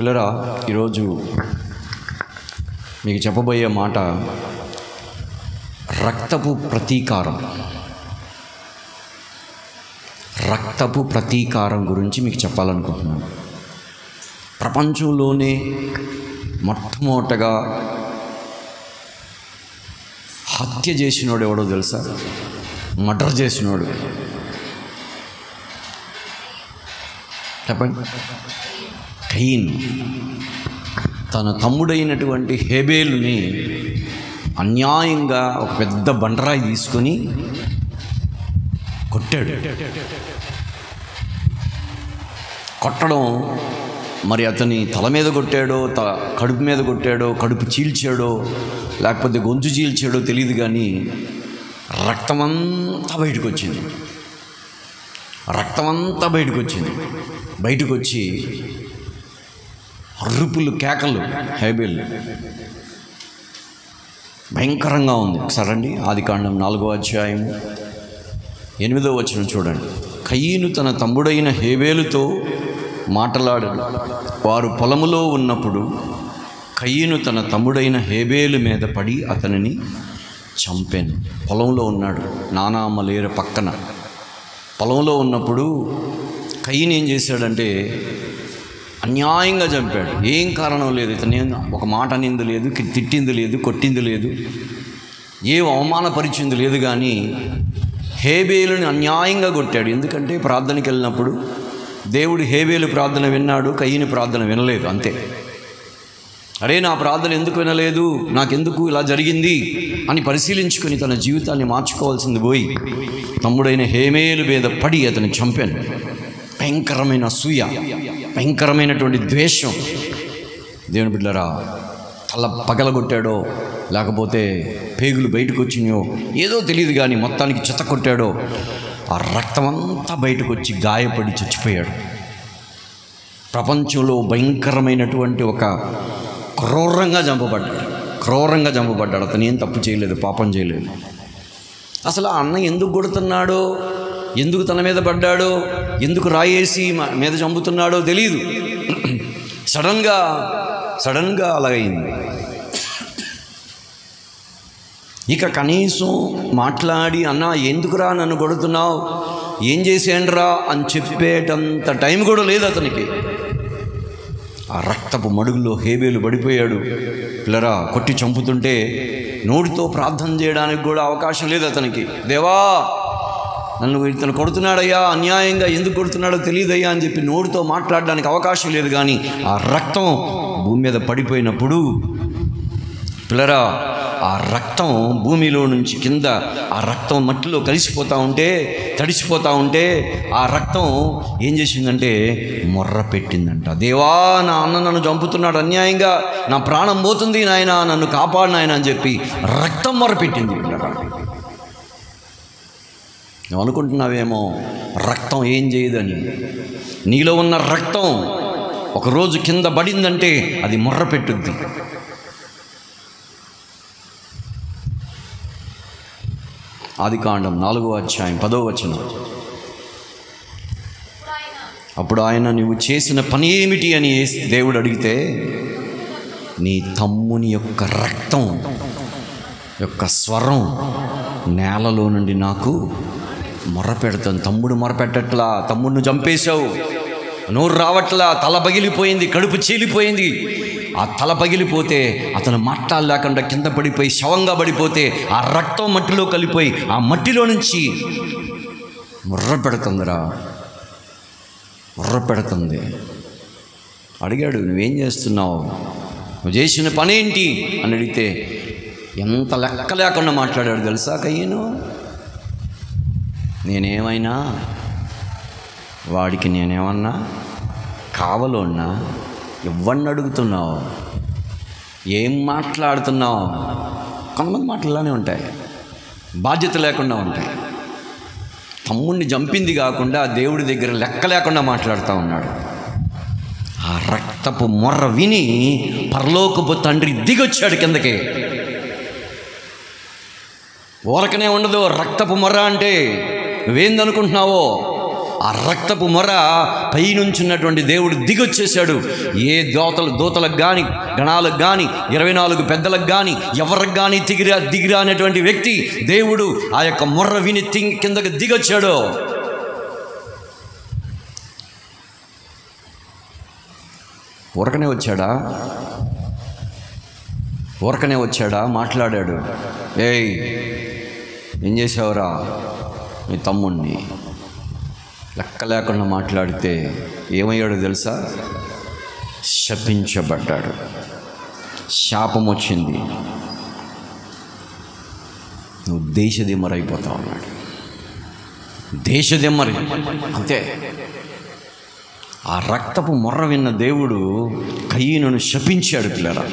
పిల్లరా, ఈరోజు మీకు చెప్పబోయే మాట రక్తపు ప్రతీకారం. రక్తపు ప్రతీకారం గురించి మీకు చెప్పాలనుకుంటున్నాను. ప్రపంచంలోనే మొట్టమొదటగా హత్య చేసినోడు ఎవడో తెలుసా? మర్డర్ చేసినోడు చెప్పండి. కయీన్ తన తమ్ముడైనటువంటి హేబేలుని అన్యాయంగా ఒక పెద్ద బండరాయి తీసుకొని కొట్టాడు. కొట్టడం మరి అతని తల మీద కొట్టాడో, కడుపు మీద కొట్టాడో, కడుపు చీల్చాడో, లేకపోతే గొంతు చీల్చాడో తెలియదు, కానీ రక్తమంతా బయటకు వచ్చింది. రక్తమంతా బయటకు వచ్చింది. బయటకు వచ్చి అరుపులు, కేకలు. హేబేల్ భయంకరంగా ఉంది. ఒకసారండి, ఆదికాండం 4వ అధ్యాయం 8వ వచనం చూడండి. కయీను తన తమ్ముడైన హేబేలుతో మాట్లాడాడు. వారు పొలములో ఉన్నప్పుడు కయీను తన తమ్ముడైన హేబేలు మీద పడి అతనిని చంపాను. పొలంలో ఉన్నాడు, నానామ్మ లేరు పక్కన. పొలంలో ఉన్నప్పుడు కయీను ఏం చేశాడంటే అన్యాయంగా చంపాడు. ఏం కారణం లేదు, ఇతను ఒక మాట అనింది లేదు, తిట్టింది లేదు, కొట్టింది లేదు, ఏం అవమానపరిచింది లేదు, కానీ హేబేలుని అన్యాయంగా కొట్టాడు. ఎందుకంటే ప్రార్థనకి వెళ్ళినప్పుడు దేవుడు హేబేలు ప్రార్థన విన్నాడు, కయీను ప్రార్థన వినలేదు. అంతే. అరే, నా ప్రార్థన ఎందుకు వినలేదు, నాకెందుకు ఇలా జరిగింది అని పరిశీలించుకొని తన జీవితాన్ని మార్చుకోవాల్సింది పోయి తమ్ముడైన హేబేలు మీద పడి అతన్ని చంపాను. భయంకరమైన అసూయ, భయంకరమైనటువంటి ద్వేషం. దేవుని బిడ్డలారా, తల పగలగొట్టాడో లేకపోతే పేగులు బయటకు వచ్చినాయో ఏదో తెలియదు, కానీ మొత్తానికి చెత్త కొట్టాడో ఆ రక్తమంతా బయటకు వచ్చి గాయపడి చచ్చిపోయాడు. ప్రపంచంలో భయంకరమైనటువంటి ఒక క్రూరంగా చంపబడ్డాడు. అతను ఏం తప్పు చేయలేదు, పాపం చేయలేదు. అసలు ఆ అన్న ఎందుకు కొడుతున్నాడో, ఎందుకు తన మీద పడ్డాడో, ఎందుకు రాయేసి మీద చంపుతున్నాడో తెలియదు. సడన్గా అలాగైంది. ఇక కనీసం మాట్లాడి, అన్న ఎందుకురా నన్ను కొడుతున్నావు, ఏం చేసేయండిరా అని చెప్పేటంత టైం కూడా లేదు అతనికి. ఆ రక్తపు మడుగులో హేబేలు పడిపోయాడు. పిల్లరా, కొట్టి చంపుతుంటే నోటితో ప్రార్థన చేయడానికి కూడా అవకాశం లేదు అతనికి. దేవా, నన్ను ఇతను కొడుతున్నాడయ్యా, అన్యాయంగా ఎందుకు కొడుతున్నాడో తెలియదయ్యా అని చెప్పి నోటితో మాట్లాడడానికి అవకాశం లేదు. కానీ ఆ రక్తం భూమి మీద పడిపోయినప్పుడు పిల్లరా, ఆ రక్తం భూమిలో నుంచి కింద ఆ రక్తం మట్టిలో కలిసిపోతూ ఉంటే, తడిసిపోతూ ఉంటే ఆ రక్తం ఏం చేసిందంటే మొర్ర పెట్టిందంట. దేవా, నా అన్న నన్ను చంపుతున్నాడు అన్యాయంగా, నా ప్రాణం పోతుంది నాయన, నన్ను కాపాడు నాయన అని చెప్పి రక్తం మొర్ర పెట్టింది. పిల్లరా, నువ్వు అనుకుంటున్నావేమో రక్తం ఏం చేయదని. నీలో ఉన్న రక్తం ఒకరోజు కింద పడిందంటే అది మొర్ర పెట్టుద్ది. ఆదికాండం 4వ అధ్యాయం 10వ వచనం. అప్పుడు ఆయన, నువ్వు చేసిన పని ఏమిటి అని దేవుడు అడిగితే, నీ తమ్ముని యొక్క రక్తం యొక్క స్వరం నేలలో నుండి నాకు మొర్ర పెడతాను. తమ్ముడు మొర్ర పెట్టట్లా, తమ్ముడిని చంపేశావు, నోరు రావట్లా, తల పగిలిపోయింది, కడుపు చీలిపోయింది. ఆ తల పగిలిపోతే అతను మాట్లాడలేకుండా కింద పడిపోయి శవంగా పడిపోతే ఆ రక్తం మట్టిలో కలిపోయి ఆ మట్టిలో నుంచి మొర్ర పెడుతుంది. అడిగాడు, నువ్వేం చేస్తున్నావు, నువ్వు చేసిన పనేంటి అని అడిగితే ఎంత లెక్క లేకుండా మాట్లాడాడు తెలుసా కయీను. నేనేమైనా వాడికి నేనేమన్నా కావాలన్నా, ఎవరిని అడుగుతున్నావు, ఏం మాట్లాడుతున్నావు? కొంతమంది మాటల్లోనే ఉంటాయి, బాధ్యత లేకుండా ఉంటాయి. తమ్ముడిని చంపింది కాకుండా దేవుడి దగ్గర లెక్క లేకుండా మాట్లాడుతూ ఉన్నాడు. ఆ రక్తపు మొర్ర విని పరలోకపు తండ్రి దిగొచ్చాడు కిందకి. ఊరకనే ఉండదు రక్తపు మొర్ర అంటే. నువ్వేందనుకుంటున్నావో ఆ రక్తపు మొర పైనుంచున్నటువంటి దేవుడు దిగొచ్చేశాడు. ఏ దూతలకు కానీ, గణాలకు కానీ, 24 పెద్దలకు కానీ, ఎవరికి కానీ దిగిరా అనేటువంటి వ్యక్తి దేవుడు ఆ యొక్క మొర్ర విని కిందకి దిగొచ్చాడు. ఊరకనే వచ్చాడా? మాట్లాడాడు. ఏయ్, ఏం చేసావురా మీ తమ్ముణ్ణి? లెక్క లేకుండా మాట్లాడితే ఏమయ్యాడో తెలుసా? శపించబడ్డాడు. శాపం వచ్చింది. నువ్వు దేశదిమ్మరైపోతావు అన్నాడు. దేశదిమ్మరి అంతే. ఆ రక్తపు మొర్ర విన్న దేవుడు కయీనును శపించాడు. పిల్లరా,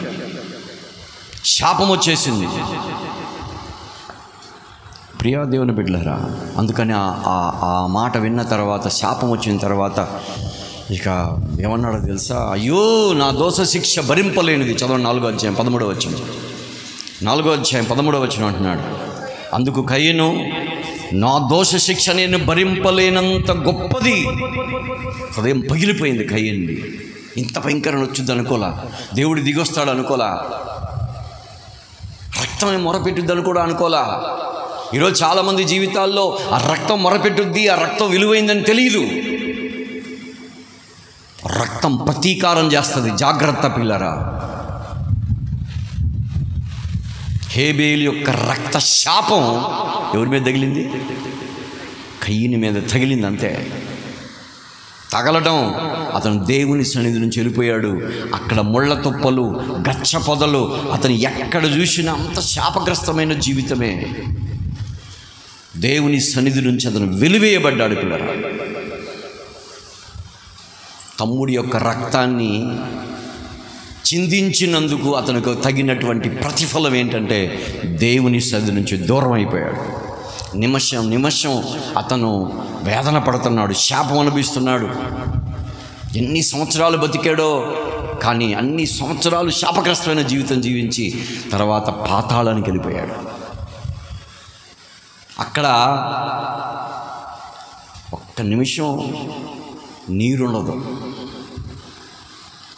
శాపం వచ్చేసింది. ప్రియా దేవుని బిడ్డలారా, అందుకని ఆ మాట విన్న తర్వాత, శాపం వచ్చిన తర్వాత ఇక ఏమన్నాడో తెలుసా? అయ్యో, నా దోష శిక్ష భరింపలేనిది. చదవండి 4వ అధ్యాయం 13వ వచనం. 4వ అధ్యాయం 13వ వచనం అంటున్నాడు. అందుకు కయీను, నా దోష శిక్ష నేను భరింపలేనంత గొప్పది. హృదయం పగిలిపోయింది కయీనుది. ఇంత భయంకరం వచ్చింది అనుకోలా. దేవుడు దిగొస్తాడు అనుకోలా. రక్తమే మొరపెట్టుద్దని కూడా అనుకోలా. ఈరోజు చాలామంది జీవితాల్లో ఆ రక్తం మొరపెట్టుద్ది, ఆ రక్తం విలువైందని తెలియదు. రక్తం ప్రతీకారం చేస్తుంది. జాగ్రత్త పిల్లరా. హేబేలు యొక్క రక్త శాపం ఎవరి మీద తగిలింది? కయీను మీద తగిలింది. అంతే. తగలడం, అతను దేవుని సన్నిధి నుంచి వెళ్ళిపోయాడు. అక్కడ ముళ్ళ తుప్పలు, గచ్చ పొదలు, అతను ఎక్కడ చూసినా అంత శాపగ్రస్తమైన జీవితమే. దేవుని సన్నిధి నుంచి అతను వెలివేయబడ్డాడు. పిల్లరా, తమ్ముడి యొక్క రక్తాన్ని చిందించినందుకు అతనికి తగినటువంటి ప్రతిఫలం ఏంటంటే దేవుని సన్నిధి నుంచి దూరం అయిపోయాడు. నిమిషం అతను వేదన పడుతున్నాడు, శాపం అనుభవిస్తున్నాడు. ఎన్ని సంవత్సరాలు బతికాడో, కానీ అన్ని సంవత్సరాలు శాపగ్రస్తమైన జీవితం జీవించి తర్వాత పాతాళానికి వెళ్ళిపోయాడు. అక్కడ ఒక్క నిమిషం నీరుండదు.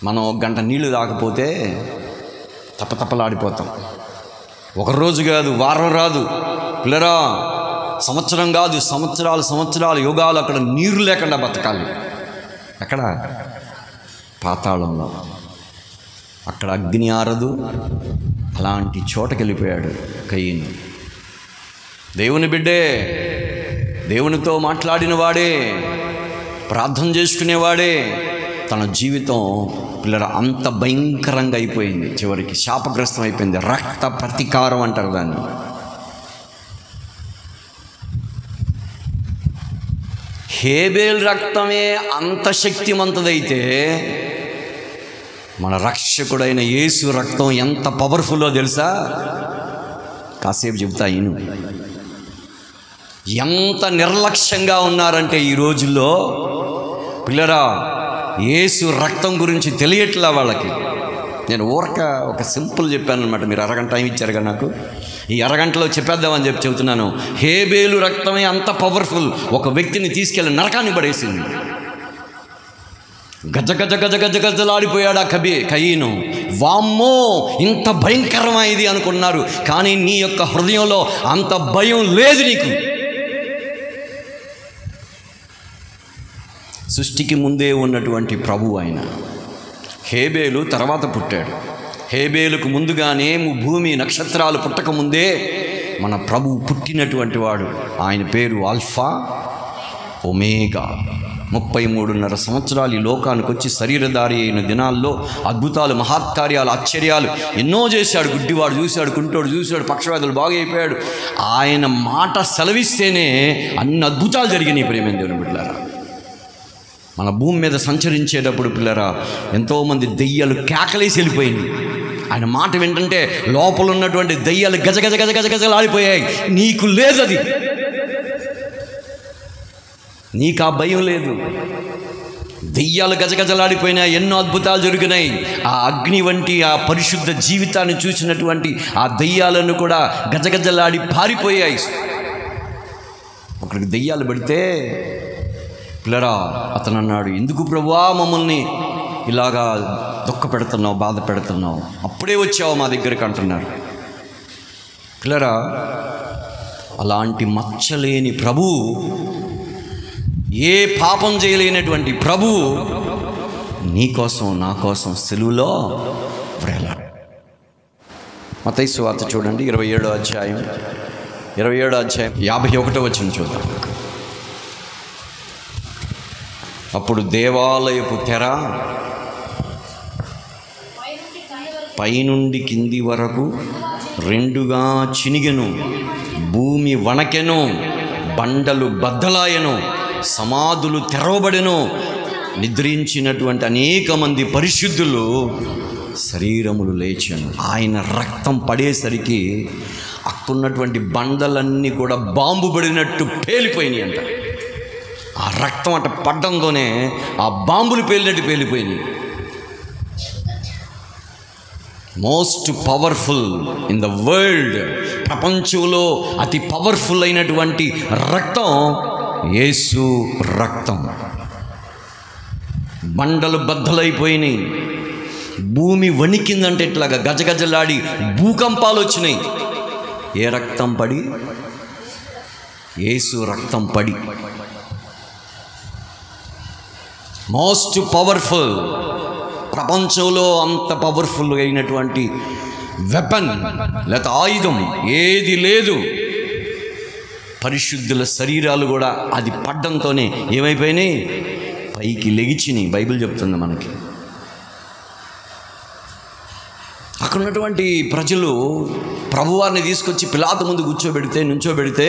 మనం 1 గంట నీళ్లు తాగకపోతే తప్పతప్పలాడిపోతాం. ఒకరోజు కాదు, వారం రాదు పిల్లరా, సంవత్సరం కాదు, సంవత్సరాలు యుగాలు అక్కడ నీరు లేకుండా బతకాలి. అక్కడ పాతాళంలో, అక్కడ అగ్ని ఆరదు. అలాంటి చోటకి వెళ్ళిపోయాడు కయీను. దేవుని బిడ్డే, దేవునితో మాట్లాడిన వాడే, ప్రార్థన చేసుకునేవాడే, తన జీవితం పిల్లల అంత భయంకరంగా అయిపోయింది. చివరికి శాపగ్రస్తం అయిపోయింది. రక్త ప్రతీకారం అంటారు దాన్ని. హేబేల్ రక్తమే అంత శక్తిమంతదైతే మన రక్షకుడైన యేసు రక్తం ఎంత పవర్ఫుల్లో తెలుసా? కాసేపు చెబుతా ఇను. ఎంత నిర్లక్ష్యంగా ఉన్నారంటే ఈ రోజుల్లో పిల్లరా, యేసు రక్తం గురించి తెలియట్లా వాళ్ళకి. నేను ఒక సింపుల్ చెప్పాను అనమాట. మీరు అరగంట టైం ఇచ్చారు కదా నాకు. ఈ అరగంటలో చెప్పేద్దామని చెప్తున్నాను. హేబేలు రక్తమే అంత పవర్ఫుల్. ఒక వ్యక్తిని తీసుకెళ్ళి నరకాన్ని పడేసింది. గజగజలాడిపోయాడు ఆ కయీను. వామ్మో, ఇంత భయంకరమైంది అనుకున్నారు. కానీ నీ యొక్క హృదయంలో అంత భయం లేదు నీకు. సృష్టికి ముందే ఉన్నటువంటి ప్రభువు ఆయన. హేబేలు తర్వాత పుట్టాడు. హేబేలుకు ముందుగానే భూమి నక్షత్రాలు పుట్టకముందే మన ప్రభువు పుట్టినటువంటి వాడు. ఆయన పేరు ఆల్ఫా ఒమేగా. 33.5 సంవత్సరాలు ఈ లోకానికి వచ్చి శరీరధారి అయిన దినాల్లో అద్భుతాలు, మహత్కార్యాలు, ఆశ్చర్యాలు ఎన్నో చేశాడు. గుడ్డివాడు చూశాడు, కుంటోడు చూశాడు, పక్షవాదులు బాగైపోయాడు. ఆయన మాట సెలవిస్తేనే అన్ని అద్భుతాలు జరిగినాయి. ప్రేమ దేవుని బిడ్డలారా, మన భూమి మీద సంచరించేటప్పుడు పిల్లరా ఎంతోమంది దెయ్యాలు కేకలేసి వెళ్ళిపోయింది. ఆయన మాట వింటుంటే లోపల ఉన్నటువంటి దెయ్యాలు గజగజలాడిపోయాయి. నీకు లేదు, అది నీకు ఆ భయం లేదు. దెయ్యాలు గజగజలాడిపోయినా ఎన్నో అద్భుతాలు జరిగినాయి. ఆ అగ్ని వంటి ఆ పరిశుద్ధ జీవితాన్ని చూసినటువంటి ఆ దెయ్యాలను కూడా గజగజలాడి పారిపోయాయి. ఒకరికి దెయ్యాలు పడితే పిల్లరా, అతను అన్నాడు, ఎందుకు ప్రభువా మమ్మల్ని ఇలాగా దుఃఖ పెడుతున్నావు, బాధ పెడుతున్నావు, అప్పుడే వచ్చావు మా దగ్గరికి అంటున్నాడు. పిల్లరా, అలాంటి మచ్చలేని ప్రభువు, ఏ పాపం చేయలేనటువంటి ప్రభువు నీ కోసం నా కోసం సిలువలో వేలాడు. మత్తయి సువార్త చూడండి 27వ అధ్యాయం 51వ వచనం చూద్దాం. అప్పుడు దేవాలయపు తెర పైనుండి కింది వరకు రెండుగా చినిగెను, భూమి వణకెను, బండలు బద్దలాయను, సమాధులు తెరవబడెను. నిద్రించినటువంటి అనేక మంది పరిశుద్ధులు శరీరములు లేచాను. ఆయన రక్తం పడేసరికి అక్కడున్నటువంటి బండలన్నీ కూడా బాంబు పడినట్టు పేలిపోయినాయి అంట. ఆ రక్తం అట పడ్డంతోనే ఆ బాంబులు పేలినట్టు పేలిపోయినాయి. Most powerful in the world, ప్రపంచంలో అతి పవర్ఫుల్ అయినటువంటి రక్తం యేసు రక్తం. బండలు బద్దలైపోయినాయి, భూమి వణికిందంటే ఇట్లాగా గజగజలాడి భూకంపాలు వచ్చినాయి. ఏ రక్తం పడి? యేసు రక్తం పడి. మోస్ట్ పవర్ఫుల్, ప్రపంచంలో అంత పవర్ఫుల్ అయినటువంటి వెపన్ లేక ఆయుధం ఏది లేదు. పరిశుద్ధుల శరీరాలు కూడా అది పడ్డంతోనే ఏమైపోయినాయి? పైకి లెగిచినాయి. బైబిల్ చెప్తుంది మనకి. అక్కడ ఉన్నటువంటి ప్రజలు ప్రభువారిని తీసుకొచ్చి పిలాతు ముందు నుంచోబెడితే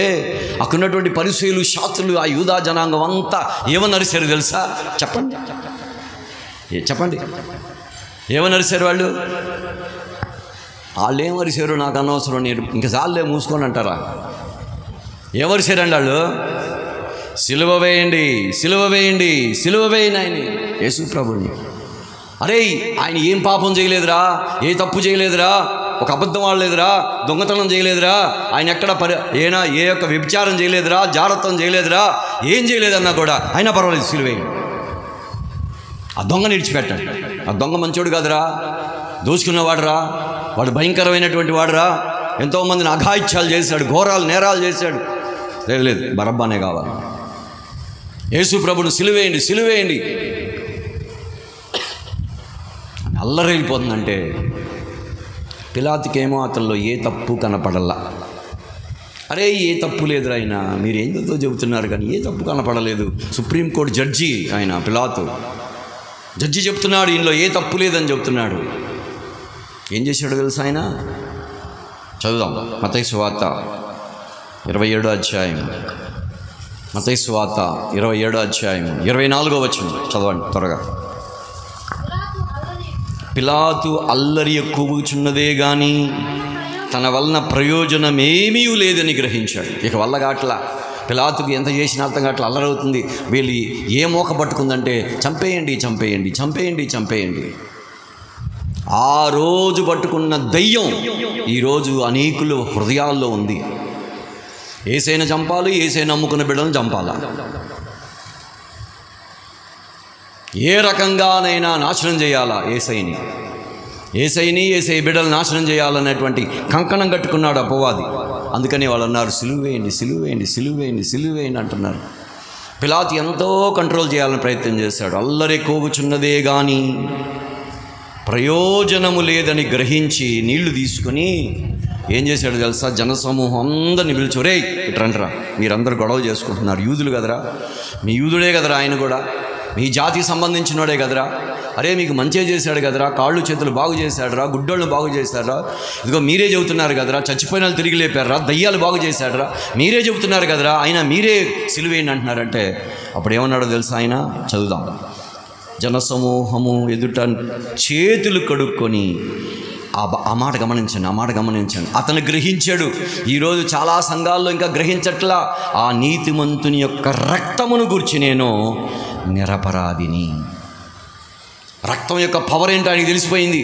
అక్కడ ఉన్నటువంటి పరిసయ్యులు, శాస్త్రులు, ఆ యూదా జనాంగం అంతా ఏమని అరిశారు తెలుసా? చెప్పండి ఏమని అరిశారు వాళ్ళు? ఏం అరిశారు నాకు అనవసరం, నేను ఇంకా చాలే మూసుకొని అంటారా? ఏమరిశారండి వాళ్ళు? సిలువ వేయండి, సిలువ వేయండి, సిలువ వేయండి ఆయన యేసు ప్రభుని. అరే, ఆయన ఏం పాపం చేయలేదురా, ఏ తప్పు చేయలేదురా, ఒక అబద్ధం ఆడలేదురా, దొంగతనం చేయలేదురా, ఆయన ఎక్కడ ఏ యొక్క వ్యభిచారం చేయలేదురా, జారత్వం చేయలేదురా, ఏం చేయలేదన్నా కూడా అయినా పర్వాలేదు సిలువ వేయండి. ఆ దొంగని విడిచిపెట్టాడు. ఆ దొంగ మంచోడు కాదురా, దోచుకున్నవాడురా, వాడు భయంకరమైనటువంటి వాడురా, ఎంతోమందిని అఘాయిత్యాలు చేశాడు, ఘోరాలు నేరాలు చేశాడు. లేదు, బరబ్బానే కావాలి. యేసు ప్రభుని సిలువేయండి, సిలువేయండి. అల్లరైపోతుందంటే పిలాతుకేమో అతనిలో ఏ తప్పు కనపడల్లా. అరే, ఏ తప్పు లేదురా, ఆయన మీరు ఏందో చెబుతున్నారు కానీ ఏ తప్పు కనపడలేదు. సుప్రీంకోర్టు జడ్జి ఆయన పిలాతు, జడ్జి చెప్తున్నాడు ఈయనలో ఏ తప్పు లేదని చెప్తున్నాడు. ఏం చేశాడు తెలుసా ఆయన? చదువుదాం. మత్తయి సువార్త 27వ అధ్యాయం, మత్తయి సువార్త 27వ అధ్యాయం 24వ వచనం చదవండి త్వరగా. పిలాతు అల్లరి ఎక్కువచున్నదే కానీ తన వలన ప్రయోజనం ఏమీ లేదని గ్రహించాడు. ఇక వల్ల కాట్లా, పిలాతుకి ఎంత చేసినా అర్థం కాట్లా, అల్లరవుతుంది. వీళ్ళు ఏ మోక పట్టుకుందంటే చంపేయండి, చంపేయండి, చంపేయండి, చంపేయండి. ఆ రోజు పట్టుకున్న దయ్యం ఈరోజు అనేకుల హృదయాల్లో ఉంది. ఏసైనా చంపాలి, ఏసైనా నమ్ముకున్న బిడ్డలను చంపాలా, ఏ రకంగానైనా నాశనం చేయాలా ఏసైని, ఏసై బిడ్డలు నాశనం చేయాలనేటువంటి కంకణం కట్టుకున్నాడు అపవాది. అందుకని వాళ్ళు అన్నారు సిలువేయండి, సిలువేయండి, సిలువేయండి, సిలువేయండి అంటున్నారు. పిలాతు ఎంతో కంట్రోల్ చేయాలని ప్రయత్నం చేశాడు. అల్లరి కోగుచున్నదే కానీ ప్రయోజనము లేదని గ్రహించి నీళ్లు తీసుకొని ఏం చేశాడు తెలుసా? జనసమూహం అందరిని పిలిచి, రే ఇట్రంటరా, మీరందరూ గొడవ చేసుకుంటున్నారు, యూదులు కదరా, మీ యూదుడే కదరా, ఆయన కూడా మీ జాతికి సంబంధించినోడే కదరా, అరే మీకు మంచిగా చేశాడు కదరా, కాళ్ళు చేతులు బాగు చేశాడరా, గుడ్డోళ్ళను బాగు చేశాడరా, ఇదిగో మీరే చెబుతున్నారు కదరా, చచ్చిపోయిన వాళ్ళు తిరిగి లేపారా, దయ్యాలు బాగు చేశాడరా, మీరే చెబుతున్నారు కదరా, అయినా మీరే సిలువేయండి అంటున్నారంటే అప్పుడు ఏమన్నాడో తెలుసా ఆయన? చదువుదాం. జనసమూహము ఎదుట చేతులు కడుక్కొని, ఆ మాట గమనించండి, ఆ మాట గమనించండి. అతను గ్రహించాడు. ఈరోజు చాలా సంఘాల్లో ఇంకా గ్రహించట్లా. ఆ నీతిమంతుని యొక్క రక్తమును గురించి నేను నిరపరాధిని. రక్తం యొక్క పవర్ ఏంటో ఆయనకి తెలిసిపోయింది.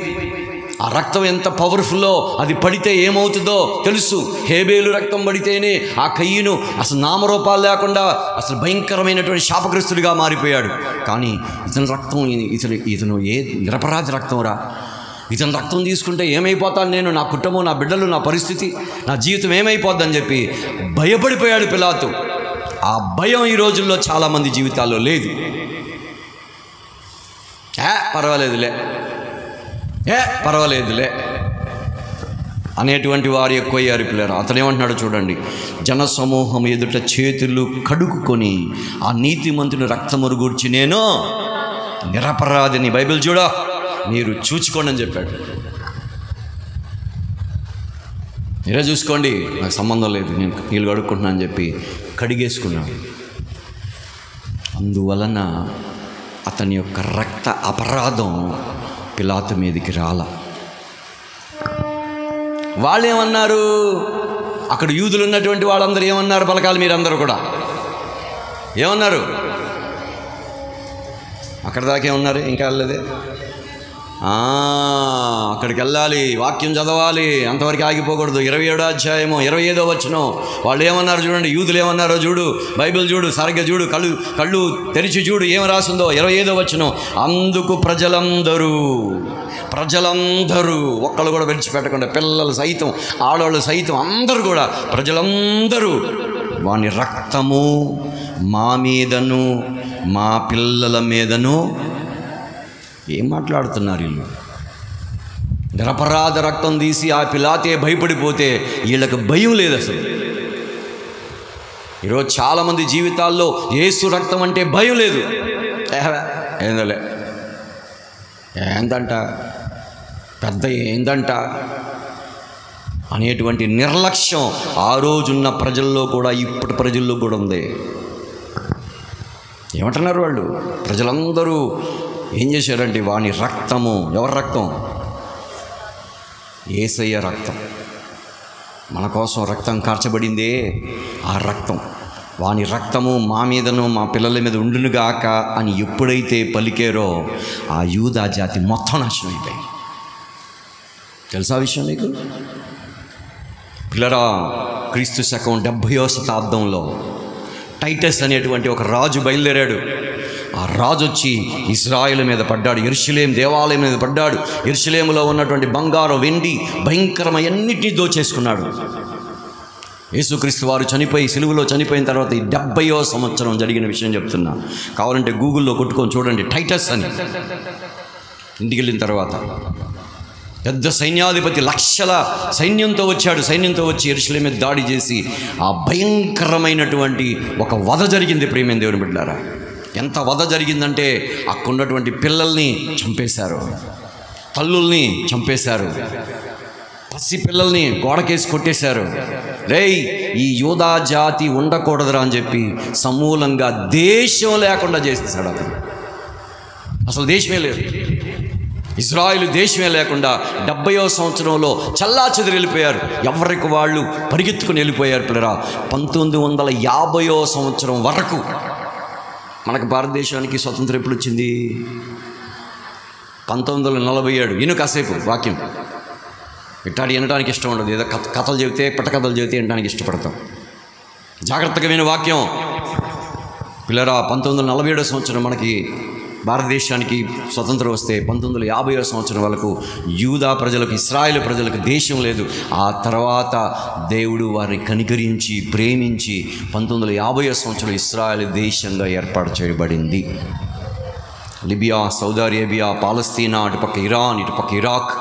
ఆ రక్తం ఎంత పవర్ఫుల్లో, అది పడితే ఏమవుతుందో తెలుసు. హేబేలు రక్తం పడితేనే ఆ కయ్యను అసలు నామరూపాలు లేకుండా అసలు భయంకరమైనటువంటి శాపగ్రస్తుడిగా మారిపోయాడు. కానీ ఇతని రక్తం, ఇతను ఏ నిరపరాధి రక్తం రా, ఇతని రక్తం తీసుకుంటే ఏమైపోతాను నేను, నా కుటుంబం, నా బిడ్డలు, నా పరిస్థితి, నా జీవితం ఏమైపోద్దని చెప్పి భయపడిపోయాడు పిలాతు. ఆ భయం ఈ రోజుల్లో చాలామంది జీవితాల్లో లేదు. పర్వాలేదులే అనేటువంటి వారు ఎక్కువయ్యారు పిల్లలు. అతను ఏమంటున్నాడు చూడండి, జనసమూహం ఎదుట చేతులు కడుక్కొని ఆ నీతిమంతుని రక్తమును గూర్చి నేను నిరపరాధిని, బైబిల్ చూడ మీరు చూచుకోండి అని చెప్పాడు. మీరే చూసుకోండి, నాకు సంబంధం లేదు, నేను నీళ్ళు కడుక్కుంటున్నా అని చెప్పి కడిగేసుకున్నాడు. అందువలన అతని యొక్క రక్త అపరాధం పిలాతు మీదకి రాల. వాళ్ళు ఏమన్నారు, అక్కడ యూదులు ఉన్నటువంటి వాళ్ళందరూ ఏమన్నారు, పలకాలి మీరందరూ కూడా ఏమన్నారు, అక్కడ దాకే ఉన్నారు, ఇంకా వెళ్ళలేదే, అక్కడికి వెళ్ళాలి, వాక్యం చదవాలి, అంతవరకు ఆగిపోకూడదు. 27వ అధ్యాయము 25వ వచనం వాళ్ళు ఏమన్నారు చూడండి, యూదులు ఏమన్నారో చూడు, బైబిల్ చూడు, సరిగ్గా చూడు, కళ్ళు తెరిచి చూడు, ఏం రాసిందో. 25వ వచనం, అందుకు ప్రజలందరూ ఒక్కళ్ళు కూడా విడిచిపెట్టకుండా, పిల్లలు సైతం, ఆడవాళ్ళు సైతం, అందరూ కూడా, ప్రజలందరూ వాని రక్తము మా మీదను మా పిల్లల మీదను. ఏం మాట్లాడుతున్నారు వీళ్ళు? నిరపరాధ రక్తం తీసి ఆ పిలాతే భయపడిపోతే వీళ్ళకి భయం లేదు అసలు. ఈరోజు చాలామంది జీవితాల్లో యేసు రక్తం అంటే భయం లేదు. ఏందలే, ఏందంట, పెద్ద ఏందంట అనేటువంటి నిర్లక్ష్యం ఆ రోజున్న ప్రజల్లో కూడా, ఇప్పటి ప్రజల్లో కూడా ఉంది. ఏమంటున్నారు వాళ్ళు? ప్రజలందరూ ఏం చేశారంటే వాని రక్తము, ఎవరి రక్తం? యేసయ్య రక్తం. మన కోసం రక్తం కార్చబడిందే, ఆ రక్తం, వాని రక్తము మా మీదను మా పిల్లల మీద ఉండునుగాక అని ఎప్పుడైతే పలికారో ఆ యూదా జాతి మొత్తం నాశనం అయిపోయింది. తెలుసా విషయం నీకు? పిల్లరా, క్రీస్తు శకం 70వ శతాబ్దంలో టైటస్ అనేటువంటి ఒక రాజు బయలుదేరాడు. ఆ రాజు వచ్చి ఇశ్రాయేలు మీద పడ్డాడు, యెరూషలేం దేవాలయం మీద పడ్డాడు. యెరూషలేములో ఉన్నటువంటి బంగారం, వెండి, భయంకరమైనన్నిటినీ దోచేసుకున్నాడు. యేసుక్రీస్తు వారు చనిపోయి, సిలువలో చనిపోయిన తర్వాత ఈ 70వ సంవత్సరం జరిగిన విషయం చెప్తున్నా. కావాలంటే గూగుల్లో కొట్టుకొని చూడండి, టైటస్ అని. ఇంటికి వెళ్ళిన తర్వాత పెద్ద సైన్యాధిపతి లక్షల సైన్యంతో వచ్చాడు. సైన్యంతో వచ్చి యెరూషలేం మీద దాడి చేసి ఆ భయంకరమైనటువంటి ఒక వధ జరిగింది. ప్రియమైన దేవుని బిడ్డలారా, ఎంత వధ జరిగిందంటే అక్కడున్నటువంటి పిల్లల్ని చంపేశారు, తల్లుల్ని చంపేశారు, పసి పిల్లల్ని గోడకేసి కొట్టేశారు. రేయ్, ఈ యూదా జాతి ఉండకూడదురా అని చెప్పి సమూలంగా దేశం లేకుండా చేసేసాడు అతను. అసలు దేశమే లేదు, ఇజ్రాయిలు దేశమే లేకుండా 70వ సంవత్సరంలో చల్లాచెదిరి వెళ్ళిపోయారు. ఎవరికి వాళ్ళు పరిగెత్తుకుని వెళ్ళిపోయారు. పిల్లరా, 1950వ సంవత్సరం వరకు మనకు భారతదేశానికి స్వతంత్రం ఎప్పుడు వచ్చింది? 1947. ఈయన కాసేపు వాక్యం ఇట్టాడి వినడానికి ఇష్టం ఉండదు, ఏదో కథలు చెబితే, కథలు చెబితే వినడానికి ఇష్టపడతాం. జాగ్రత్తగా విని వాక్యం. పిల్లరా, 1947వ సంవత్సరం మనకి భారతదేశానికి స్వతంత్రం వస్తే 1950వ సంవత్సరం వరకు యూదా ప్రజలకు, ఇశ్రాయేలు ప్రజలకు దేశం లేదు. ఆ తర్వాత దేవుడు వారిని కనికరించి, ప్రేమించి 1950వ సంవత్సరం ఇశ్రాయేలు దేశంగా ఏర్పాటు చేయబడింది. లిబియా, సౌదీ అరేబియా, పాలస్తీనా, అటుపక్క ఇరాన్, ఇటుపక్క ఇరాక్,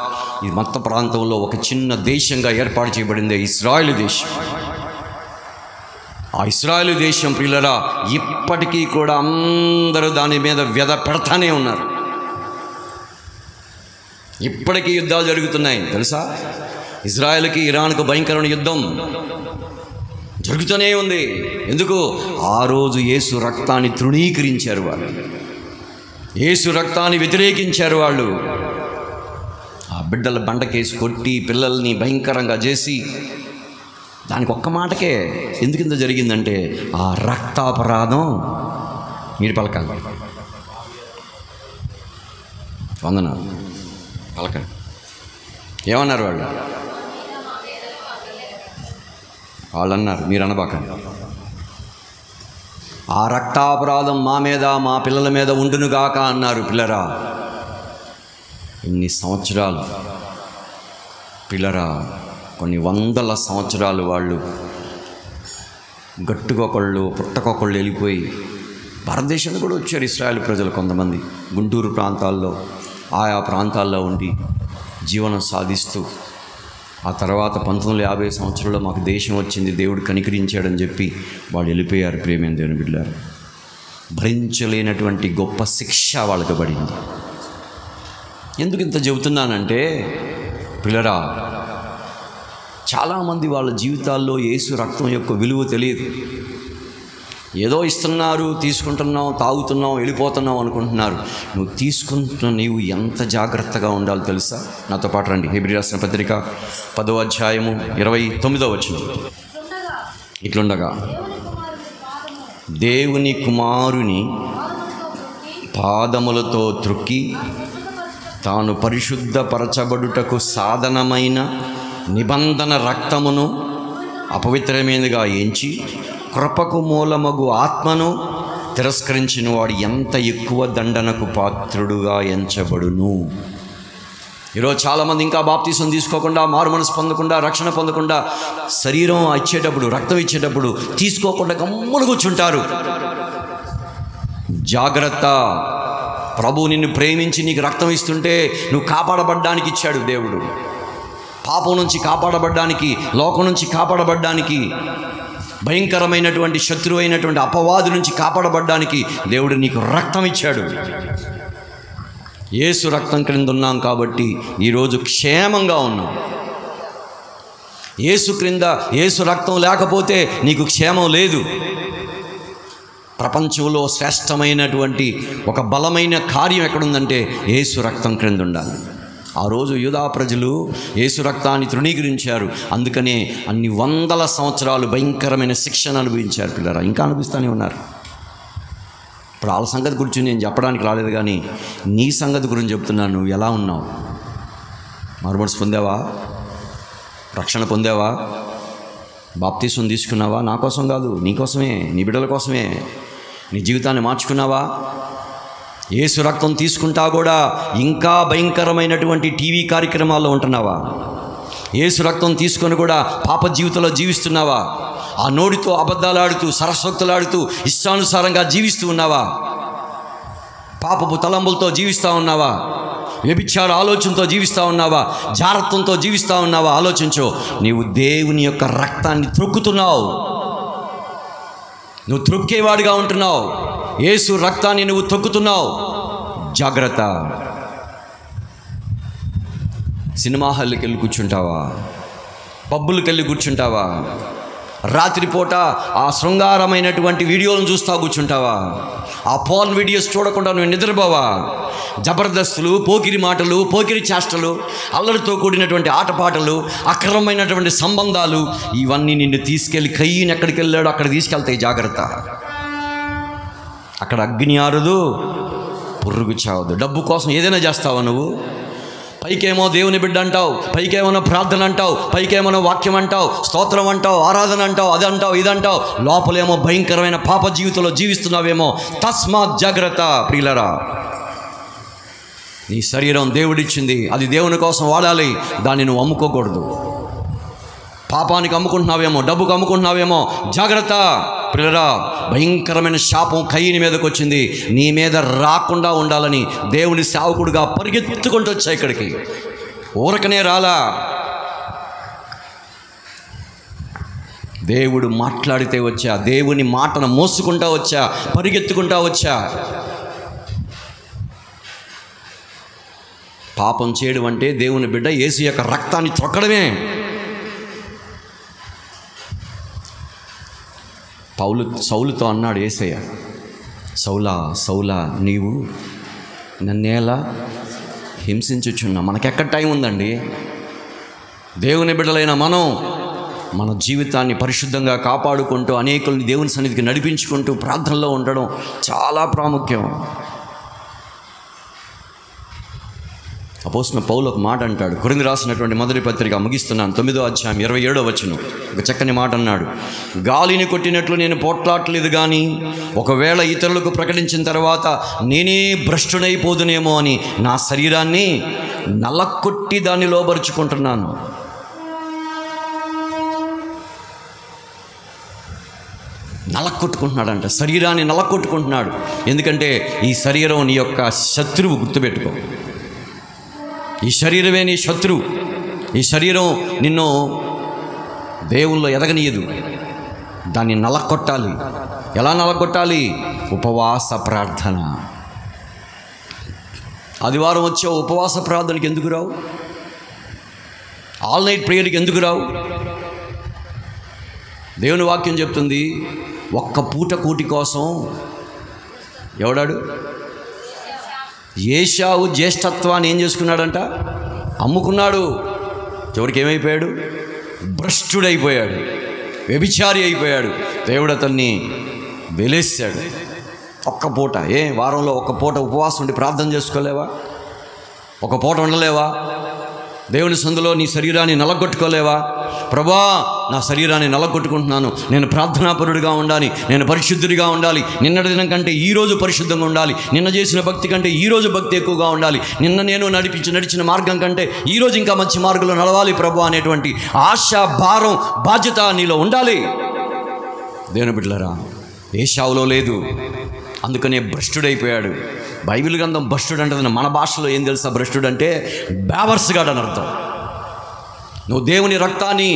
ఈ మొత్తం ప్రాంతంలో ఒక చిన్న దేశంగా ఏర్పాటు చేయబడింది ఇశ్రాయేలు దేశం. ఆ ఇశ్రాయేలు దేశం పిల్లరా, ఇప్పటికీ కూడా అందరూ దాని మీద వ్యధ పెడతానే ఉన్నారు. ఇప్పటికీ యుద్ధాలు జరుగుతున్నాయి తెలుసా? ఇజ్రాయెల్కి, ఇరాన్కు భయంకరమైన యుద్ధం జరుగుతూనే ఉంది. ఎందుకు? ఆ రోజు యేసు రక్తాన్ని తృణీకరించారు వాళ్ళు, యేసు రక్తాన్ని వ్యతిరేకించారు వాళ్ళు. ఆ బిడ్డల బండకేసి కొట్టి, పిల్లల్ని భయంకరంగా చేసి, దానికి ఒక్క మాటకే ఎందుకు ఇంత జరిగిందంటే ఆ రక్తాపరాధం. మీరు పలకాలి, వందనాలు, పలకండి. ఏమన్నారు వాళ్ళు అన్నారు, మీరు అనబాకండి. ఆ రక్తాపరాధం మా మీద మా పిల్లల మీద ఉండునుగాక అన్నారు. పిల్లరా, ఇన్ని సంవత్సరాలు పిల్లరా, కొన్ని వందల సంవత్సరాలు వాళ్ళు గట్టుకొకళ్ళు పుట్టకొకళ్ళు వెళ్ళిపోయి భారతదేశంలో కూడా వచ్చారు ఇశ్రాయేల్ ప్రజలు. కొంతమంది గుంటూరు ప్రాంతాల్లో ఆయా ప్రాంతాల్లో ఉండి జీవనం సాధిస్తూ ఆ తర్వాత 1950 సంవత్సరంలో మాకు దేశం వచ్చింది, దేవుడు కనికరించాడని చెప్పి వాళ్ళు వెళ్ళిపోయారు. ప్రేమైన దేవుని బిడ్డలారా, భరించలేనటువంటి గొప్ప శిక్ష వాళ్ళకి పడింది. ఎందుకు ఇంత చెబుతున్నానంటే పిల్లరా, చాలామంది వాళ్ళ జీవితాల్లో యేసు రక్తం యొక్క విలువ తెలియదు. ఏదో ఇస్తున్నారు, తీసుకుంటున్నాం, తాగుతున్నాం, వెళ్ళిపోతున్నాం అనుకుంటున్నారు. నువ్వు తీసుకుంటున్న నీవు ఎంత జాగ్రత్తగా ఉండాలో తెలుసా? నాతో పాటు రండి. హెబ్రీ రాసిన పత్రిక 10వ అధ్యాయము 29వ వచనం. ఇట్లుండగా దేవుని కుమారుని పాదములతో త్రొక్కి తాను పరిశుద్ధపరచబడుటకు సాధనమైన నిబంధన రక్తమును అపవిత్రమైనదిగా ఎంచి కృపకు మూలమగు ఆత్మను తిరస్కరించిన వాడు ఎంత ఎక్కువ దండనకు పాత్రుడుగా ఎంచబడును. ఈరోజు చాలామంది ఇంకా బాప్తీసం తీసుకోకుండా, మారు మనసు పొందకుండా, రక్షణ పొందకుండా, శరీరం ఇచ్చేటప్పుడు, రక్తం ఇచ్చేటప్పుడు తీసుకోకుండా గమ్మున కూర్చుంటారు. జాగ్రత్త. ప్రభు నిన్ను ప్రేమించి నీకు రక్తం ఇస్తుంటే నువ్వు కాపాడబడ్డానికి ఇచ్చాడు దేవుడు. పాపం నుంచి కాపాడబడ్డానికి, లోకం నుంచి కాపాడబడ్డానికి, భయంకరమైనటువంటి శత్రువు అయినటువంటి అపవాదు నుంచి కాపాడబడ్డానికి దేవుడు నీకు రక్తం ఇచ్చాడు. యేసు రక్తం క్రింద ఉన్నాం కాబట్టి ఈరోజు క్షేమంగా ఉన్నాం. యేసు క్రింద, యేసు రక్తం లేకపోతే నీకు క్షేమం లేదు. ప్రపంచంలో శ్రేష్టమైనటువంటి ఒక బలమైన కార్యం ఎక్కడుందంటే యేసు రక్తం క్రింద ఉండాలి. ఆ రోజు యూదా ప్రజలు యేసు రక్తాన్ని తృణీకరించారు. అందుకనే అన్ని వందల సంవత్సరాలు భయంకరమైన శిక్షను అనుభవించారు. పిల్లరా, ఇంకా అనుభవిస్తూనే ఉన్నారు. ఇప్పుడు వాళ్ళ సంగతి గురించి నేను చెప్పడానికి రాలేదు, కానీ నీ సంగతి గురించి చెప్తున్నాను. నువ్వు ఎలా ఉన్నావు? మారుమనసు పొందావా? రక్షణ పొందావా? బాప్తీసం తీసుకున్నావా? నా కోసం కాదు, నీ కోసమే, నీ బిడ్డల కోసమే. నీ జీవితాన్ని మార్చుకున్నావా? యేసు రక్తం తీసుకుంటా కూడా ఇంకా భయంకరమైనటువంటి టీవీ కార్యక్రమాల్లో ఉంటున్నావా? యేసు రక్తం తీసుకొని కూడా పాప జీవితంలో జీవిస్తున్నావా? ఆ నోటితో అబద్ధాలాడుతూ, సరస్వక్తులాడుతూ, ఇష్టానుసారంగా జీవిస్తూ ఉన్నావా? పాపపు తలంబులతో జీవిస్తూ ఉన్నావా? వ్యభిచార ఆలోచనతో జీవిస్తూ ఉన్నావా? జారత్వంతో జీవిస్తూ ఉన్నావా? ఆలోచించు. నీవు దేవుని యొక్క రక్తాన్ని త్రొక్కుతున్నావు. నువ్వు త్రొక్కేవాడిగా ఉంటున్నావు. యేసు రక్తాన్ని నువ్వు తొక్కుతున్నావు. జాగ్రత్త. సినిమా హాల్కి వెళ్ళి కూర్చుంటావా? పబ్బులకి వెళ్ళి కూర్చుంటావా? రాత్రిపూట ఆ శృంగారమైనటువంటి వీడియోలను చూస్తూ కూర్చుంటావా? ఆ పోర్న్ వీడియోస్ చూడకుండా నువ్వు నిద్రపోవా? జబర్దస్తులు, పోకిరి మాటలు, పోకిరి చేష్టలు, అల్లరితో కూడినటువంటి ఆటపాటలు, అక్రమమైనటువంటి సంబంధాలు, ఇవన్నీ నిన్ను తీసుకెళ్ళి కయ్యని ఎక్కడికి వెళ్ళాడో అక్కడ తీసుకెళ్తాయి. జాగ్రత్త. అక్కడ అగ్ని ఆరదు, పురుగు చావదు. డబ్బు కోసం ఏదైనా చేస్తావా నువ్వు? పైకేమో దేవుని బిడ్డ అంటావు, పైకేమో ప్రార్థన అంటావు, పైకేమో వాక్యం అంటావు, స్తోత్రం అంటావు, ఆరాధన అంటావు, అది అంటావు, ఇదంటావు. లోపలేమో భయంకరమైన పాప జీవితంలో జీవిస్తున్నావేమో. తస్మాత్ జాగ్రత్త. ప్రియులరా, నీ శరీరం దేవుడిచ్చింది, అది దేవుని కోసం వాడాలి. దాన్ని నువ్వు అమ్ముకోకూడదు. పాపానికి అమ్ముకుంటున్నావేమో, డబ్బుకు అమ్ముకుంటున్నావేమో. జాగ్రత్త. ప్రియులరా, భయంకరమైన శాపం కయ్యని మీదకి వచ్చింది. నీ మీద రాకుండా ఉండాలని దేవుని సేవకుడుగా పరిగెత్తుకుంటూ వచ్చా ఇక్కడికి. ఊరకనే రాలా. దేవుడు మాట్లాడితే వచ్చా, దేవుని మాటను మోసుకుంటా వచ్చా, పరిగెత్తుకుంటా వచ్చా. పాపం చేయడం అంటే దేవుని బిడ్డ యేసు యొక్క రక్తాన్ని త్రొక్కడమే. సౌలుతో అన్నాడు యేసయ్య, సౌలా సౌలా, నీవు నన్నేలా హింసించుచున్నా. మనకెక్కడ టైం ఉందండి? దేవుని బిడ్డలైన మనం మన జీవితాన్ని పరిశుద్ధంగా కాపాడుకుంటూ, అనేకుల్ని దేవుని సన్నిధికి నడిపించుకుంటూ ప్రార్థనలో ఉండడం చాలా ప్రాముఖ్యం. అపోస్తలుడైన పౌలు ఒక మాట అంటాడు, కొరింథీ రాసినటువంటి మొదటి పత్రిక ముగిస్తున్నాను, 9వ అధ్యాయం 27వ వచనం. ఒక చక్కని మాట అన్నాడు, గాలిని కొట్టినట్లు నేను పోట్లాడలేదు, కానీ ఒకవేళ ఇతరులకు ప్రకటించిన తర్వాత నేనే భ్రష్టునైపోదునేమో అని నా శరీరాన్ని నలకొట్టి దాన్ని లోబరుచుకుంటున్నాను. నలకొట్టుకుంటున్నాడంట, శరీరాన్ని నలకొట్టుకుంటున్నాడు. ఎందుకంటే ఈ శరీరం నీ యొక్క శత్రువు, గుర్తుపెట్టుకో. ఈ శరీరమే నీ శత్రువు. ఈ శరీరం నిన్ను దేవుల్లో ఎదగనీయదు. దాన్ని నలకొట్టాలి. ఎలా నలకొట్టాలి? ఉపవాస ప్రార్థన. ఆదివారం వచ్చే ఉపవాస ప్రార్థనకి ఎందుకు రావు? ఆల్ నైట్ ప్రేయర్కి ఎందుకు రావు? దేవుని వాక్యం చెప్తుంది, ఒక్క పూట కూటి కోసం ఎవడాడు? ఏశావు జ్యేష్ఠత్వాన్ని ఏం చేసుకున్నాడంట? అమ్ముకున్నాడు. చివరికి ఏమైపోయాడు? భ్రష్టుడైపోయాడు, వ్యభిచారి అయిపోయాడు. దేవుడు అతన్ని వెలేశాడు. ఒక్క పూట, వారంలో ఒక్క పూట ఉపవాసం ఉండి ప్రార్థన చేసుకోలేవా? ఒక పూట ఉండలేవా? దేవుని సందులో నీ శరీరాన్ని నలగొట్టుకోలేవా? ప్రభా, నా శరీరాన్ని నలగొట్టుకుంటున్నాను, నేను ప్రార్థనాపరుడిగా ఉండాలి, నేను పరిశుద్ధుడిగా ఉండాలి, నిన్నటి దినం కంటే ఈరోజు పరిశుద్ధంగా ఉండాలి, నిన్న చేసిన భక్తి కంటే ఈరోజు భక్తి ఎక్కువగా ఉండాలి, నిన్న నేను నడిచిన మార్గం కంటే ఈరోజు ఇంకా మంచి మార్గంలో నడవాలి ప్రభు అనేటువంటి ఆశ, భారం, బాధ్యత నీలో ఉండాలి. దేవుని బిడ్డలారా, ఏశావులో లేదు, అందుకనే భ్రష్టుడైపోయాడు. బైబిల్ గ్రంథం భ్రష్టుడు అంటే మన భాషలో ఏం తెలుసా? భ్రష్టుడు అంటే బేవర్స్గాడు అని అర్థం. నువ్వు దేవుని రక్తాన్ని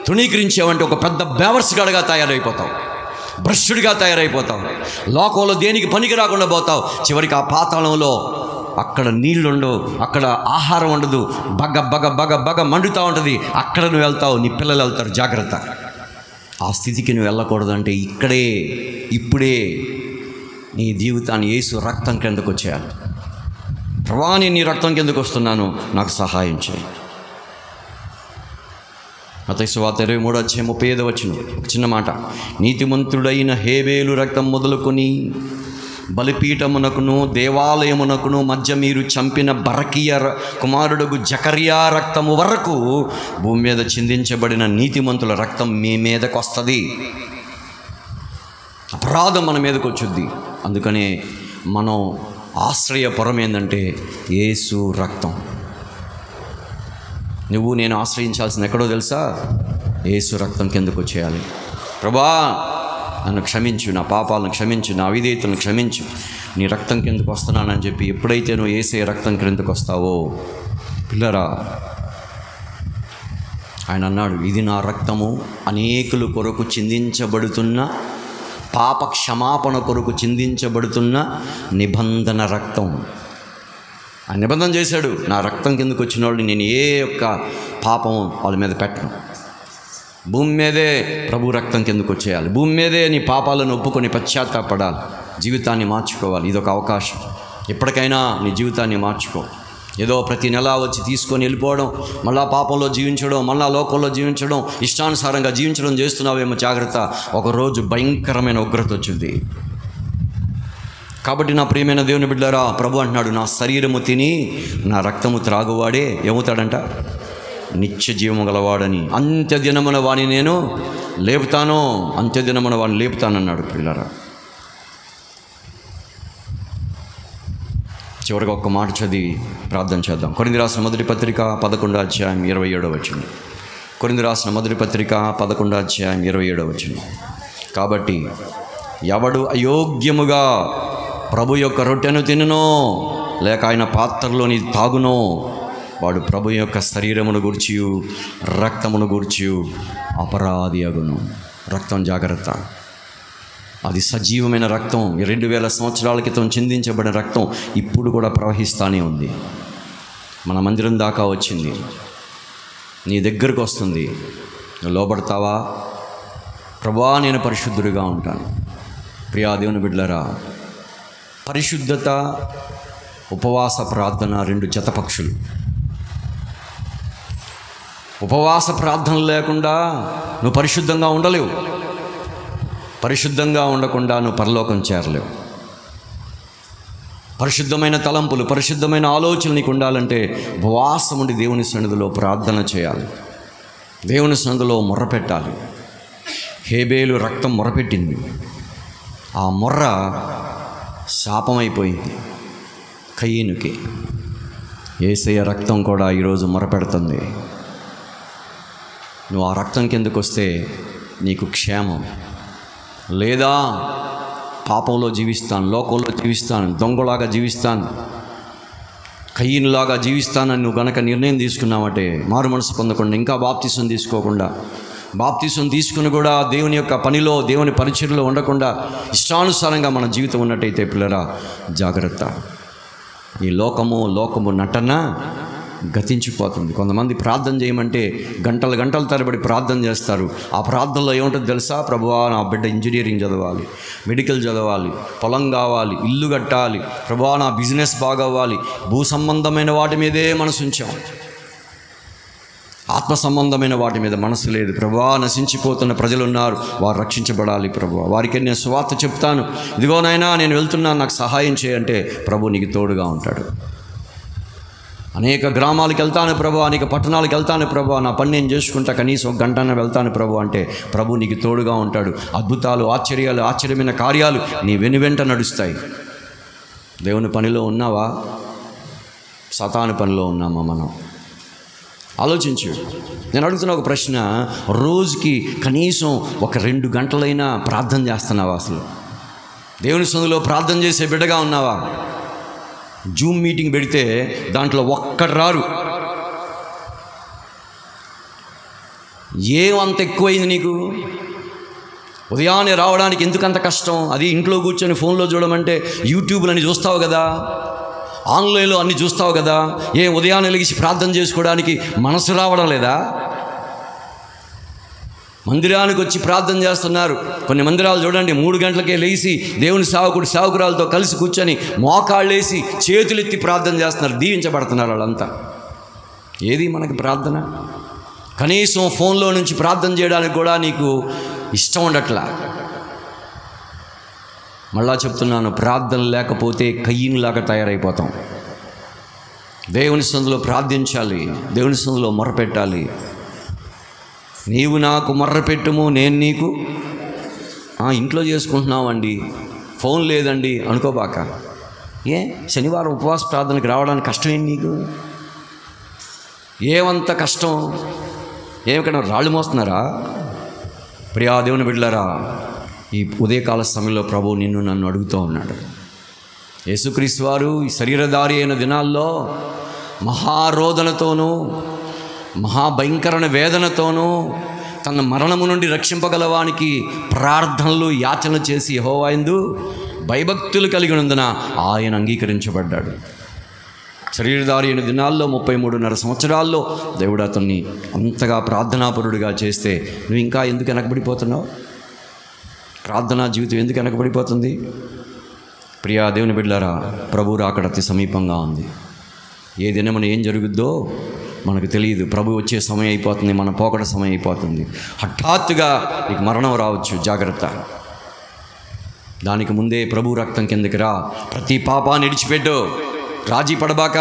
తృణీకరించావంటే ఒక పెద్ద బేవర్స్గాడుగా తయారైపోతావు, భ్రష్టుడిగా తయారైపోతావు. లోకంలో దేనికి పనికి రాకుండా పోతావు. చివరికి ఆ పాతాళంలో అక్కడ నీళ్లుండవు, అక్కడ ఆహారం ఉండదు, బగ బగ బగ బగ మండుతూ ఉంటుంది. అక్కడ నువ్వు వెళ్తావు, నీ పిల్లలు వెళ్తారు. జాగ్రత్త. ఆ స్థితికి నువ్వు వెళ్ళకూడదంటే ఇప్పుడే నీ జీవితాన్ని యేసు రక్తం కిందకు వచ్చేయాలి. ప్రభువా, నేను నీ రక్తం కిందకు వస్తున్నాను, నాకు సహాయం చేయి. మత్తయి సువార్త 23:35 ఒక చిన్న మాట, నీతిమంతుడైన హేబేలు రక్తం మొదలుకొని బలిపీఠమునకును దేవాలయమునకును మధ్య మీరు చంపిన బరకియ కుమారుడుగు జకర్యా రక్తము వరకు భూమి మీద చిందించబడిన నీతిమంతుల రక్తం మీ మీదకు వస్తుంది. అపరాధం మన మీదకి వచ్చుద్ది. అందుకనే మనం ఆశ్రయపురం ఏంటంటే యేసు రక్తం. నువ్వు నేను ఆశ్రయించాల్సింది ఎక్కడో తెలుసా? యేసు రక్తం కిందకు వచ్చేయాలి. ప్రభా, నన్ను క్షమించు, నా పాపాలను క్షమించు, నా అవిధేయతలను క్షమించు, నీ రక్తం కిందకు వస్తున్నానని చెప్పి ఎప్పుడైతే నువ్వు యేసే రక్తం కిందకు వస్తావో, పిల్లరా, ఆయన అన్నాడు, ఇది నా రక్తము, అనేకుల కొరకు చిందించబడుతున్న, పాప క్షమాపణ కొరకు చిందించబడుతున్న నిబంధన రక్తం. ఆ నిబంధన చేశాడు, నా రక్తం కిందకు వచ్చిన వాళ్ళు నేను ఏ యొక్క పాపం వాళ్ళ మీద పెట్టను. భూమి మీదే ప్రభు రక్తం కిందకు వచ్చేయాలి. భూమి మీదే నీ పాపాలను ఒప్పుకొని పశ్చాత్తాపడాలి, జీవితాన్ని మార్చుకోవాలి. ఇదొక అవకాశం. ఎప్పటికైనా నీ జీవితాన్ని మార్చుకో. ఏదో ప్రతి నెల వచ్చి తీసుకొని వెళ్ళిపోవడం, మళ్ళా పాపంలో జీవించడం, మళ్ళా లోకంలో జీవించడం, ఇష్టానుసారంగా జీవించడం చేస్తున్నావేమో, జాగ్రత్త. ఒకరోజు భయంకరమైన ఉగ్రత వచ్చింది. కాబట్టి నా ప్రియమైన దేవుని బిడ్డలారా, ప్రభు అంటున్నాడు, నా శరీరము తిని నా రక్తము త్రాగువాడే ఏమవుతాడంట? నిత్య జీవము గలవాడని. అంత్యదినమున వాడిని నేను లేపుతాను, అంత్యదినమున వాడిని లేపుతానన్నాడు. పిల్లరా, చివరికి ఒక్క మాట చదివి ప్రార్థన చేద్దాం. కొరింథీ రాసిన మొదటి పత్రిక 11:27. కొరింథీ రాసిన మొదటి పత్రిక 11:27. కాబట్టి ఎవడు అయోగ్యముగా ప్రభు యొక్క రొట్టెను తినునో లేక ఆయన పాత్రలోని తాగునో వాడు ప్రభు యొక్క శరీరమును గూర్చియు రక్తమును గూర్చియు అపరాధి అగును. రక్తం జాగ్రత్త. అది సజీవమైన రక్తం. 2000 సంవత్సరాల క్రితం చిందించబడిన రక్తం ఇప్పుడు కూడా ప్రవహిస్తూనే ఉంది. మన మందిరం దాకా వచ్చింది, నీ దగ్గరకు వస్తుంది. నువ్వు లోబడతావా? ప్రభువా, నేను పరిశుద్ధుడిగా ఉంటాను. ప్రియా దేవుని బిడ్డలారా, పరిశుద్ధత, ఉపవాస ప్రార్థన 2 జతపక్షులు. ఉపవాస ప్రార్థన లేకుండా నువ్వు పరిశుద్ధంగా ఉండలేవు. పరిశుద్ధంగా ఉండకుండా నువ్వు పరలోకం చేరలేవు. పరిశుద్ధమైన తలంపులు, పరిశుద్ధమైన ఆలోచనలు నీకు ఉండాలంటే ఉపవాసం ఉండి దేవుని సన్నిధిలో ప్రార్థన చేయాలి, దేవుని సన్నిధిలో మొర్రపెట్టాలి. హేబేలు రక్తం మొరపెట్టింది, ఆ మొర్ర శాపమైపోయింది కయీనుకి. యేసయ్య రక్తం కూడా ఈరోజు మొరపెడుతుంది. నువ్వు ఆ రక్తం కిందకు వస్తే నీకు క్షేమం. లేదా పాపంలో జీవిస్తాను, లోకంలో జీవిస్తాను, దొంగలాగా జీవిస్తాను, కయీనులాగా జీవిస్తానని నువ్వు గనక నిర్ణయం తీసుకున్నావంటే, మారు మనసు పొందకుండా, ఇంకా బాప్తిసం తీసుకోకుండా, బాప్తిసం తీసుకుని కూడా దేవుని యొక్క పనిలో, దేవుని పరిచర్యలో ఉండకుండా ఇష్టానుసారంగా మన జీవితం ఉన్నట్టయితే పిల్లరా జాగ్రత్త. ఈ లోకము నటన గతించిపోతుంది. కొంతమంది ప్రార్థన చేయమంటే గంటల తరబడి ప్రార్థన చేస్తారు. ఆ ప్రార్థనలో ఏముంటుందో తెలుసా? ప్రభువా, నా బిడ్డ ఇంజనీరింగ్ చదవాలి, మెడికల్ చదవాలి, పొలం కావాలి, ఇల్లు కట్టాలి, ప్రభువా నా బిజినెస్ బాగవ్వాలి. భూ సంబంధమైన వాటి మీదే మనసు ఉంచాం, ఆత్మ సంబంధమైన వాటి మీద మనసు లేదు. ప్రభువా, నశించిపోతున్న ప్రజలు ఉన్నారు, వారు రక్షించబడాలి ప్రభువా, వారికి నేను సువార్త చెప్తాను, ఇదిగో నాయనా నేను వెళ్తున్నాను, నాకు సహాయం చేయంటే ప్రభు నీకు తోడుగా ఉంటాడు. అనేక గ్రామాలకు వెళ్తాను ప్రభు, అనేక పట్టణాలకు వెళ్తాను ప్రభు, నా పని నేను చేసుకుంటా, కనీసం ఒక గంటన వెళ్తాను ప్రభు అంటే ప్రభు నీకు తోడుగా ఉంటాడు. అద్భుతాలు, ఆశ్చర్యాలు, ఆశ్చర్యమైన కార్యాలు నీ వెనువెంట నడుస్తాయి. దేవుని పనిలో ఉన్నావా? సాతాను పనిలో ఉన్నామా మనం? ఆలోచించు. నేను అడుగుతున్న ఒక ప్రశ్న, రోజుకి కనీసం ఒక 2 గంటలైనా ప్రార్థన చేస్తున్నావా? అసలు దేవుని సన్నిధిలో ప్రార్థన చేసే బిడ్డగా ఉన్నావా? జూమ్ మీటింగ్ పెడితే దాంట్లో ఒక్కడు రారు. ఏమంత ఎక్కువైంది నీకు? ఉదయాన్నే రావడానికి ఎందుకంత కష్టం? అది ఇంట్లో కూర్చొని ఫోన్లో చూడమంటే యూట్యూబ్లో అన్ని చూస్తావు కదా, ఆన్లైన్లో అన్నీ చూస్తావు కదా. ఉదయాన్నే లెగిసి ప్రార్థన చేసుకోవడానికి మనసు రావడం లేదా? మందిరానికి వచ్చి ప్రార్థన చేస్తున్నారు. కొన్ని మందిరాలు చూడండి, 3 గంటలకే లేచి దేవుని సేవకురాలతో కలిసి కూర్చొని మోకాళ్ళేసి చేతులెత్తి ప్రార్థన చేస్తున్నారు, దీవించబడుతున్నారు వాళ్ళంతా. ఏది మనకి ప్రార్థన? కనీసం ఫోన్లో నుంచి ప్రార్థన చేయడానికి కూడా నీకు ఇష్టం ఉండట్లా. మళ్ళా చెప్తున్నాను, ప్రార్థన లేకపోతే కయ్యనులాగా తయారైపోతాం. దేవుని సన్నిధిలో ప్రార్థించాలి, దేవుని సన్నిధిలో మొర్రపెట్టాలి. నీవు నాకు మొర్రపెట్టుము, నేను నీకు. ఇంట్లో చేసుకుంటున్నామండి, ఫోన్ లేదండి అనుకోబాక. శనివారం ఉపవాస ప్రార్థనకి రావడానికి కష్టమేంటి నీకు? ఏమంత కష్టం? ఏమికన్నా రాళ్ళు మోస్తున్నారా? ప్రియా దేవుని బిడ్డలారా, ఈ ఉదయకాల సమయంలో ప్రభువు నిన్ను నన్ను అడుగుతూ ఉన్నాడు. యేసుక్రీస్తు వారు ఈ శరీరధారి అయిన దినాల్లో మహారోదనతోనూ మహాభయంకరమైన వేదనతోనూ తన మరణము నుండి రక్షింపగలవానికి ప్రార్థనలు, యాచనలు చేసి యెహోవా యందు భయభక్తులు కలిగి ఉన్నందున ఆయన అంగీకరించబడ్డాడు. శరీరధారి అయిన దినాల్లో 33.5 సంవత్సరాల్లో దేవుడు అతన్ని అంతగా ప్రార్థనాపరుడిగా చేస్తే నువ్వు ఇంకా ఎందుకు వెనకబడిపోతున్నావు? ప్రార్థనా జీవితం ఎందుకు వెనకబడిపోతుంది? ప్రియా దేవుని బిడ్డలారా, ప్రభు రాకడ అతి సమీపంగా ఉంది. ఏ దినమున ఏం జరుగుద్దో మనకు తెలియదు. ప్రభు వచ్చే సమయం అయిపోతుంది, మన పోకడ సమయం అయిపోతుంది. హఠాత్తుగా నీకు మరణం రావచ్చు, జాగ్రత్త. దానికి ముందే ప్రభు రక్తం కిందకి రా. ప్రతి పాపాన్ని విడిచిపెట్టు, రాజీ పడబాక,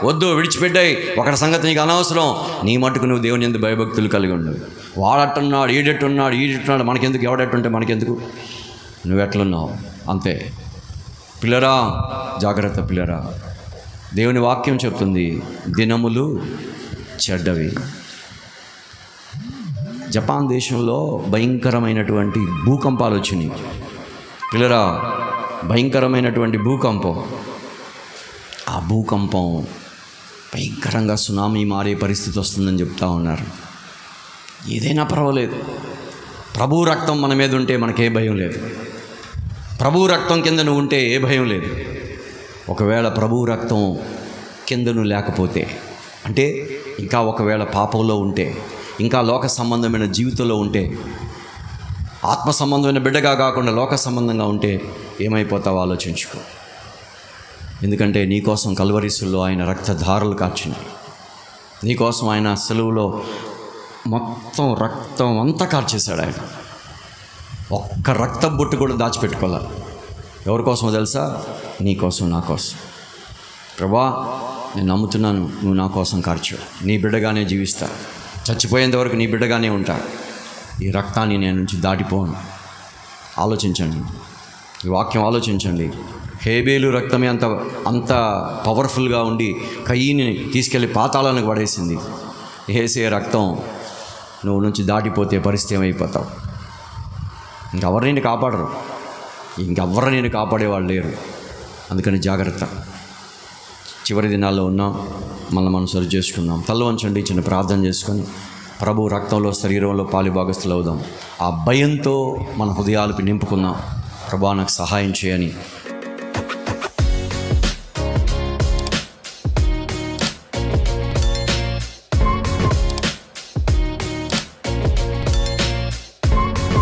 వద్దు, విడిచిపెట్టాయి. ఒకటి సంగతి నీకు అనవసరం. నీ మట్టుకు నువ్వు దేవుని యందు భయభక్తులు కలిగి ఉండు. వాడట్టున్నాడు, ఈడెట్టున్నాడు, మనకెందుకు? ఎవడెట్టుంటే మనకెందుకు? నువ్వెట్లున్నావు అంతే. పిల్లరా జాగ్రత్త, పిల్లరా. దేవుని వాక్యం చెప్తుంది, దినములు చెడ్డవి. జపాన్ దేశంలో భయంకరమైనటువంటి భూకంపాలు వచ్చినాయి. పిల్లరా, భయంకరమైనటువంటి భూకంపం. ఆ భూకంపం భయంకరంగా సునామీ మారే పరిస్థితి వస్తుందని చెప్తా ఉన్నారు. ఏదైనా పర్వాలేదు, ప్రభు రక్తం మన మీద ఉంటే మనకే భయం లేదు. ప్రభు రక్తం కింద నువ్వు ఉంటే ఏ భయం లేదు. ఒకవేళ ప్రభు రక్తం కింద నువ్వు లేకపోతే, అంటే ఇంకా ఒకవేళ పాపంలో ఉంటే, ఇంకా లోక సంబంధమైన జీవితంలో ఉంటే, ఆత్మ సంబంధమైన బిడ్డగా కాకుండా లోక సంబంధంగా ఉంటే ఏమైపోతావో ఆలోచించుకో. ఎందుకంటే నీకోసం కల్వరిసుల్లో ఆయన రక్తధారలు కార్చింది. నీకోసం ఆయన సెలవులో మొత్తం రక్తం అంతా కార్చేశాడు. ఆయన ఒక్క రక్త బొట్టు కూడా దాచిపెట్టుకోవాలి. ఎవరి కోసమో తెలుసా? నీ కోసం, నా కోసం. ప్రభా, నేను నమ్ముతున్నాను, నువ్వు నా కోసం కార్చావు. నీ బిడ్డగానే జీవిస్తా, చచ్చిపోయేంత వరకు నీ బిడ్డగానే ఉంటా. ఈ రక్తాన్ని నేను నుంచి దాటిపోను. ఆలోచించండి, ఈ వాక్యం ఆలోచించండి. హేబేలు రక్తమే అంత పవర్ఫుల్గా ఉండి కయ్యని తీసుకెళ్ళి పాతాళానికి పడేసింది. యేసే రక్తం నువ్వు నుంచి దాటిపోతే పరిస్థితి ఏమైపోతావు? ఇంకెవరు నేను కాపాడరు, ఇంకెవ్వరు నేను కాపాడేవాళ్ళు లేరు. అందుకని జాగ్రత్త. చివరి దినాల్లో ఉన్నాం, మనం సరి చేసుకుందాం. తల వంచండి, చిన్న ప్రార్థన చేసుకొని ప్రభు రక్తంలో, శరీరంలో పాలిభాగస్తులు అవుదాం. ఆ భయంతో మన హృదయాలకు నింపుకుందాం. ప్రభా, నాకు సహాయం చేయని